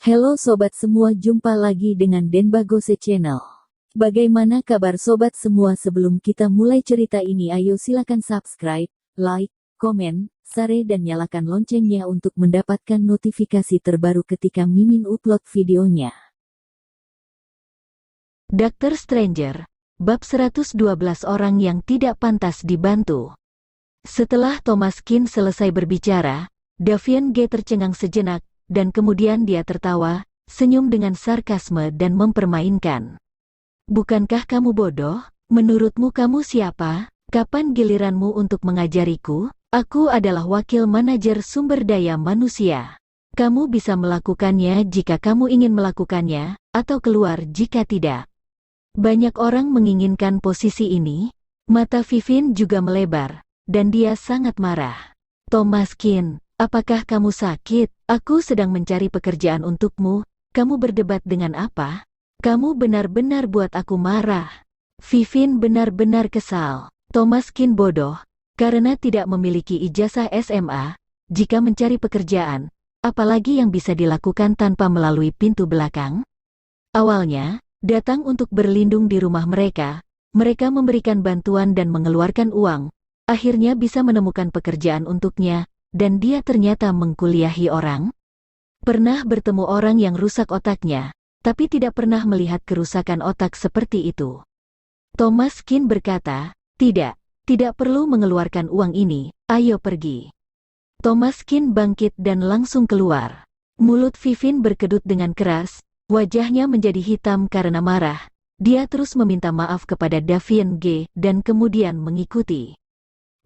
Halo sobat semua, jumpa lagi dengan Denbagose Channel. Bagaimana kabar sobat semua? Sebelum kita mulai cerita ini, ayo silakan subscribe, like, komen, share dan nyalakan loncengnya untuk mendapatkan notifikasi terbaru ketika Mimin upload videonya. Dr. Stranger, bab 112 orang yang tidak pantas dibantu. Setelah Thomas Kin selesai berbicara, Davian G tercengang sejenak, dan kemudian dia tertawa, senyum dengan sarkasme dan mempermainkan. Bukankah kamu bodoh? Menurutmu kamu siapa? Kapan giliranmu untuk mengajariku? Aku adalah wakil manajer sumber daya manusia. Kamu bisa melakukannya jika kamu ingin melakukannya, atau keluar jika tidak. Banyak orang menginginkan posisi ini. Mata Vivin juga melebar, dan dia sangat marah. Thomas Kin, apakah kamu sakit? Aku sedang mencari pekerjaan untukmu. Kamu berdebat dengan apa? Kamu benar-benar buat aku marah. Vivin benar-benar kesal. Thomas Kin bodoh, karena tidak memiliki ijazah SMA. Jika mencari pekerjaan, apalagi yang bisa dilakukan tanpa melalui pintu belakang? Awalnya, datang untuk berlindung di rumah mereka memberikan bantuan dan mengeluarkan uang. Akhirnya bisa menemukan pekerjaan untuknya, dan dia ternyata mengkuliahi orang. Pernah bertemu orang yang rusak otaknya, tapi tidak pernah melihat kerusakan otak seperti itu. Thomas Kin berkata, tidak perlu mengeluarkan uang ini, ayo pergi. Thomas Kin bangkit dan langsung keluar. Mulut Vivin berkedut dengan keras, wajahnya menjadi hitam karena marah. Dia terus meminta maaf kepada Davian G dan kemudian mengikuti.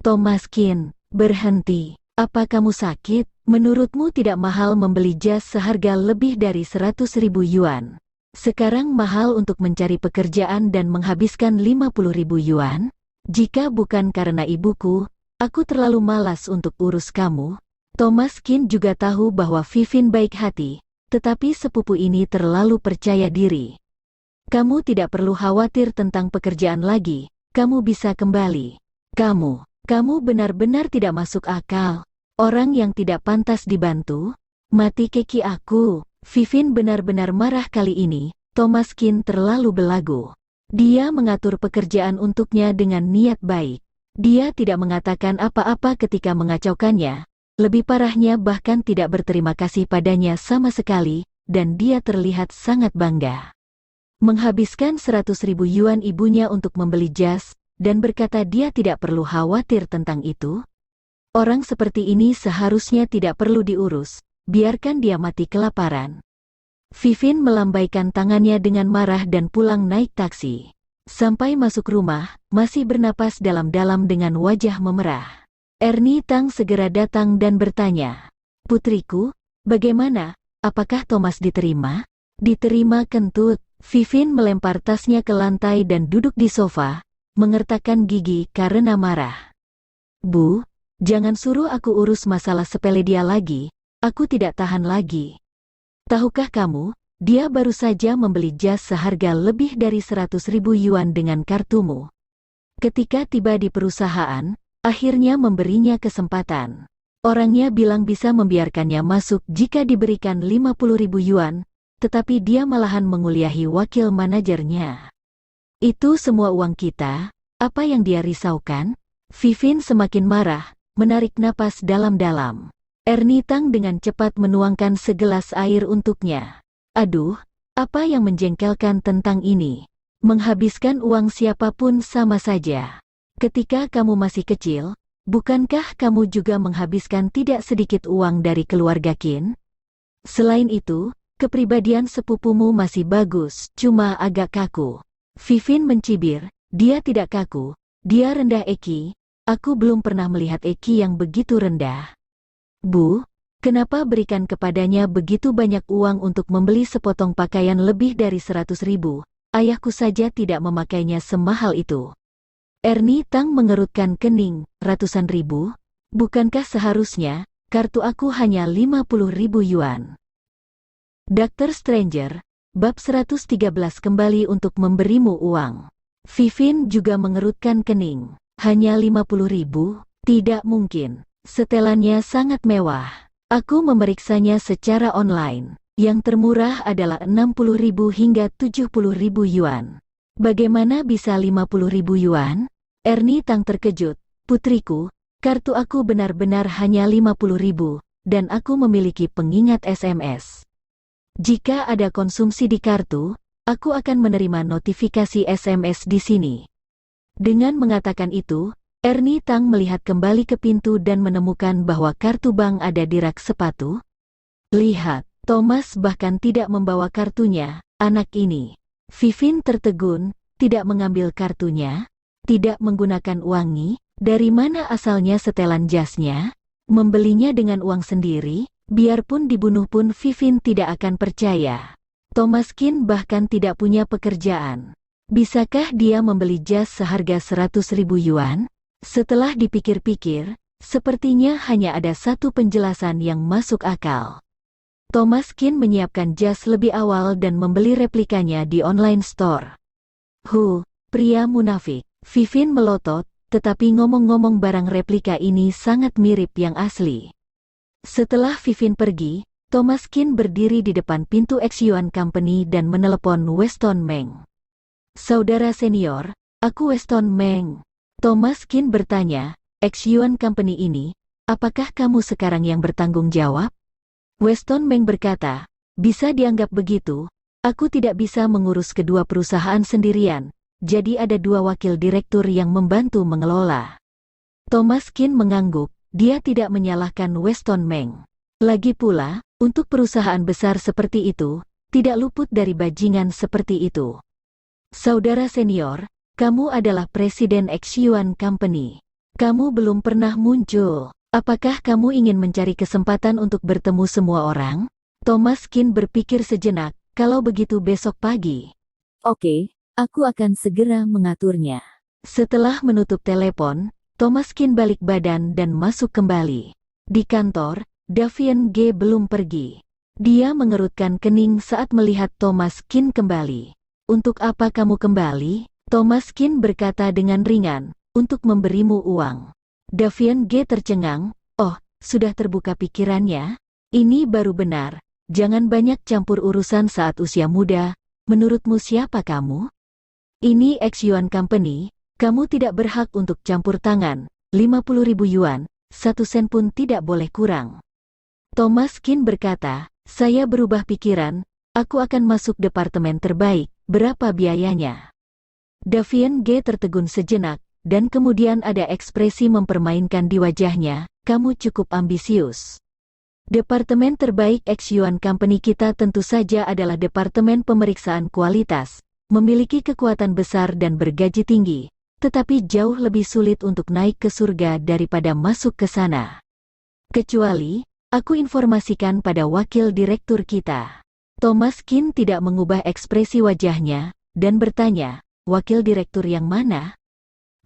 Thomas Kin, berhenti. Apa kamu sakit? Menurutmu tidak mahal membeli jas seharga lebih dari 100.000 yuan? Sekarang mahal untuk mencari pekerjaan dan menghabiskan 50.000 yuan? Jika bukan karena ibuku, aku terlalu malas untuk urus kamu. Thomas Kin juga tahu bahwa Vivin baik hati, tetapi sepupu ini terlalu percaya diri. Kamu tidak perlu khawatir tentang pekerjaan lagi, kamu bisa kembali. Kamu benar-benar tidak masuk akal. Orang yang tidak pantas dibantu? Mati keki aku. Vivin benar-benar marah kali ini. Thomas Kin terlalu belagu. Dia mengatur pekerjaan untuknya dengan niat baik. Dia tidak mengatakan apa-apa ketika mengacaukannya. Lebih parahnya bahkan tidak berterima kasih padanya sama sekali, dan dia terlihat sangat bangga. Menghabiskan 100.000 yuan ibunya untuk membeli jas, dan berkata dia tidak perlu khawatir tentang itu. Orang seperti ini seharusnya tidak perlu diurus, biarkan dia mati kelaparan. Vivin melambaikan tangannya dengan marah dan pulang naik taksi. Sampai masuk rumah, masih bernapas dalam-dalam dengan wajah memerah. Ernie Tang segera datang dan bertanya, "Putriku, bagaimana? Apakah Thomas diterima?" "Diterima kentut." Vivin melempar tasnya ke lantai dan duduk di sofa, mengertakkan gigi karena marah. "Bu, jangan suruh aku urus masalah sepele dia lagi, aku tidak tahan lagi. Tahukah kamu, dia baru saja membeli jas seharga lebih dari 100.000 yuan dengan kartumu. Ketika tiba di perusahaan, akhirnya memberinya kesempatan. Orangnya bilang bisa membiarkannya masuk jika diberikan 50.000 yuan, tetapi dia malahan menguliahi wakil manajernya. Itu semua uang kita, apa yang dia risaukan?" Vivin semakin marah, menarik napas dalam-dalam. Ernie Tang dengan cepat menuangkan segelas air untuknya. "Aduh, apa yang menjengkelkan tentang ini? Menghabiskan uang siapapun sama saja. Ketika kamu masih kecil, bukankah kamu juga menghabiskan tidak sedikit uang dari keluarga Kin? Selain itu, kepribadian sepupumu masih bagus, cuma agak kaku." Vivin mencibir, dia tidak kaku, dia rendah Eki. Aku belum pernah melihat Eki yang begitu rendah. "Bu, kenapa berikan kepadanya begitu banyak uang untuk membeli sepotong pakaian lebih dari 100.000? Ayahku saja tidak memakainya semahal itu." Ernie Tang mengerutkan kening, "Ratusan ribu? Bukankah seharusnya, kartu aku hanya 50.000 yuan. Dr. Stranger, bab 113 kembali untuk memberimu uang." Vivin juga mengerutkan kening. "Hanya 50.000? Tidak mungkin. Setelannya sangat mewah. Aku memeriksanya secara online. Yang termurah adalah 60.000 hingga 70.000 yuan. Bagaimana bisa 50.000 yuan? Ernie Tang terkejut. Putriku, kartu aku benar-benar hanya 50.000, dan aku memiliki pengingat SMS. Jika ada konsumsi di kartu, aku akan menerima notifikasi SMS di sini. Dengan mengatakan itu, Ernie Tang melihat kembali ke pintu dan menemukan bahwa kartu bank ada di rak sepatu. Lihat, Thomas bahkan tidak membawa kartunya, anak ini. Vivin tertegun, tidak mengambil kartunya, tidak menggunakan uangi, dari mana asalnya setelan jasnya? Membelinya dengan uang sendiri, biarpun dibunuh pun Vivin tidak akan percaya. Thomas Kin bahkan tidak punya pekerjaan. Bisakah dia membeli jas seharga 100.000 yuan? Setelah dipikir-pikir, sepertinya hanya ada satu penjelasan yang masuk akal. Thomas Kin menyiapkan jas lebih awal dan membeli replikanya di online store. Pria munafik. Vivin melotot, tetapi ngomong-ngomong barang replika ini sangat mirip yang asli. Setelah Vivin pergi, Thomas Kin berdiri di depan pintu Xyuan Company dan menelepon Weston Meng. Saudara senior, aku Weston Meng. Thomas Kin bertanya, Xyuan Company ini, apakah kamu sekarang yang bertanggung jawab? Weston Meng berkata, bisa dianggap begitu, aku tidak bisa mengurus kedua perusahaan sendirian, jadi ada dua wakil direktur yang membantu mengelola. Thomas Kin mengangguk, dia tidak menyalahkan Weston Meng. Lagi pula, untuk perusahaan besar seperti itu, tidak luput dari bajingan seperti itu. Saudara senior, kamu adalah Presiden Xyuan Company. Kamu belum pernah muncul. Apakah kamu ingin mencari kesempatan untuk bertemu semua orang? Thomas Kin berpikir sejenak, kalau begitu besok pagi. Oke, aku akan segera mengaturnya. Setelah menutup telepon, Thomas Kin balik badan dan masuk kembali. Di kantor, Davian Ge belum pergi. Dia mengerutkan kening saat melihat Thomas Kin kembali. Untuk apa kamu kembali? Thomas Kin berkata dengan ringan, untuk memberimu uang. Davian Ge tercengang, oh, sudah terbuka pikirannya? Ini baru benar, jangan banyak campur urusan saat usia muda, menurutmu siapa kamu? Ini Xyuan Company, kamu tidak berhak untuk campur tangan, 50.000 yuan, 1 sen pun tidak boleh kurang. Thomas Kin berkata, saya berubah pikiran, aku akan masuk departemen terbaik, berapa biayanya? Davian Ge tertegun sejenak, dan kemudian ada ekspresi mempermainkan di wajahnya, kamu cukup ambisius. Departemen terbaik Xyuan Company kita tentu saja adalah departemen pemeriksaan kualitas, memiliki kekuatan besar dan bergaji tinggi, tetapi jauh lebih sulit untuk naik ke surga daripada masuk ke sana. Kecuali, aku informasikan pada wakil direktur kita. Thomas Kin tidak mengubah ekspresi wajahnya, dan bertanya, wakil direktur yang mana?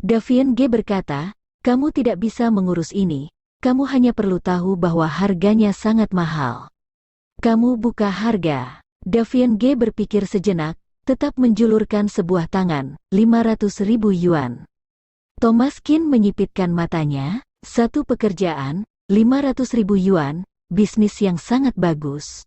Davian Ge berkata, kamu tidak bisa mengurus ini, kamu hanya perlu tahu bahwa harganya sangat mahal. Kamu buka harga. Davian Ge berpikir sejenak, tetap menjulurkan sebuah tangan, 500.000 yuan. Thomas Kin menyipitkan matanya, satu pekerjaan, 500.000 yuan, bisnis yang sangat bagus.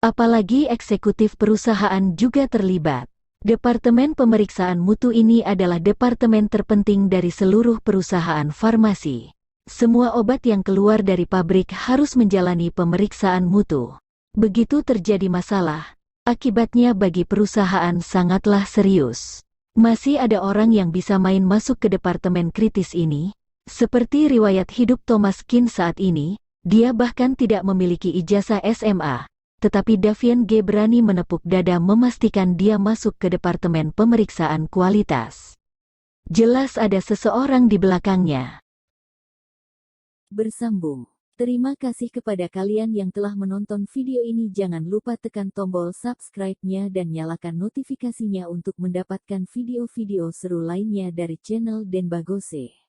Apalagi eksekutif perusahaan juga terlibat. Departemen pemeriksaan mutu ini adalah departemen terpenting dari seluruh perusahaan farmasi. Semua obat yang keluar dari pabrik harus menjalani pemeriksaan mutu. Begitu terjadi masalah, akibatnya bagi perusahaan sangatlah serius. Masih ada orang yang bisa main masuk ke departemen kritis ini? Seperti riwayat hidup Thomas Kin saat ini, dia bahkan tidak memiliki ijazah SMA. Tetapi Davian Ge berani menepuk dada memastikan dia masuk ke departemen pemeriksaan kualitas. Jelas ada seseorang di belakangnya. Bersambung. Terima kasih kepada kalian yang telah menonton video ini. Jangan lupa tekan tombol subscribe-nya dan nyalakan notifikasinya untuk mendapatkan video-video seru lainnya dari channel Denbagose.